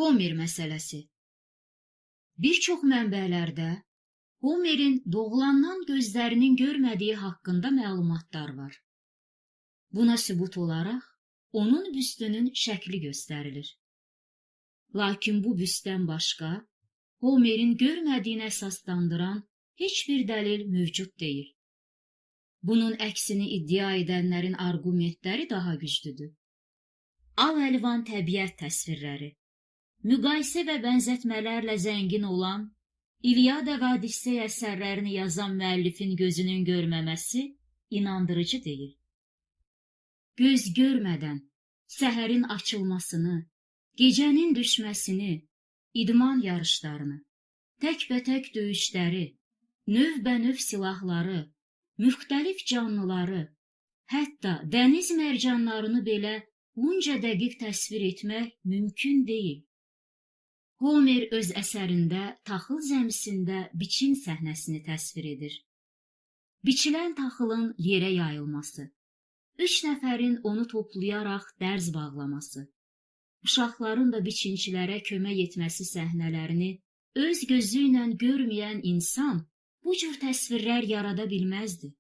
Homer məsələsi. Bir çox mənbələrdə Homerin doğulandan gözlərinin görmədiyi haqqında məlumatlar var. Buna sübut olaraq onun büstünün şəkli göstərilir. Lakin bu büstdən başqa Homerin görmədiyini əsaslandıran heç bir dəlil mövcud deyil. Bunun əksini iddia edənlərin arqumentləri daha güclüdür. Al-əlvan təbiət təsvirləri, müqayisə və bənzətmələrlə zəngin olan İlyada və Odissey əsərlərini yazan müəllifin gözünün görməməsi inandırıcı deyil. Göz görmədən səhərin açılmasını, gecənin düşməsini, idman yarışlarını, təkbətək döyüşləri, növbənöv silahları, müxtəlif canlıları, hətta dəniz mərcanlarını belə bunca dəqiq təsvir etmək mümkün deyil. Homer öz əsərində taxıl zəmisində biçin səhnəsini təsvir edir. Biçilən taxılın yerə yayılması, 3 nəfərin onu toplayaraq dərz bağlaması, uşaqların da biçinçilərə kömək etməsi səhnələrini öz gözü ilə görməyən insan bu cür təsvirlər yarada bilməzdi.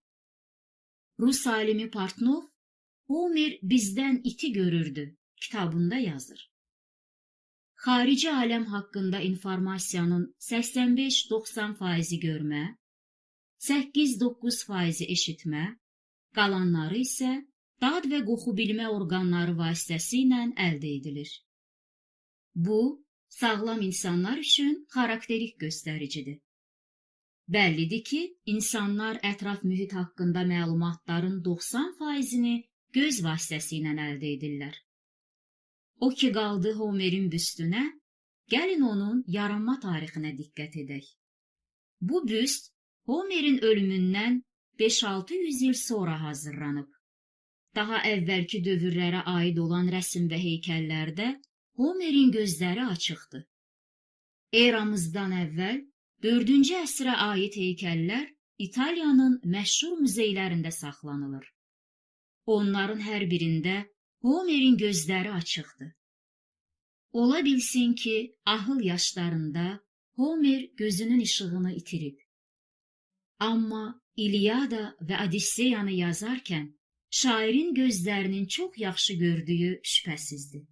Rus alimi Partnov, Homer bizdən iti görürdü kitabında yazır. Xarici aləm haqqında informasiyanın 85-90% görmə, 8-9% eşitmə, qalanları isə dad və qoxu bilmə orqanları vasitəsilə əldə edilir. Bu, sağlam insanlar üçün xarakterik göstəricidir. Bəllidir ki, insanlar ətraf mühit haqqında məlumatların 90%-ni göz vasitəsilə əldə edirlər. O ki qaldı Homerin büstünə, gəlin onun yaranma tarixinə diqqət edək. Bu büst Homerin ölümündən 5-600 il sonra hazırlanıb. Daha əvvəlki dövrlərə aid olan rəsm və heykəllərdə Homerin gözləri açıqdır. Eramızdan əvvəl 4-cü əsrə aid heykəllər İtaliyanın məşhur muzeylərində saxlanılır. Onların hər birində Homerin gözləri açıqdır. Ola bilsin ki, ahıl yaşlarında Homer gözünün işığını itirib. Amma İlyada və Odisseyanı yazarkən şairin gözlərinin çox yaxşı gördüyü şübhəsizdir.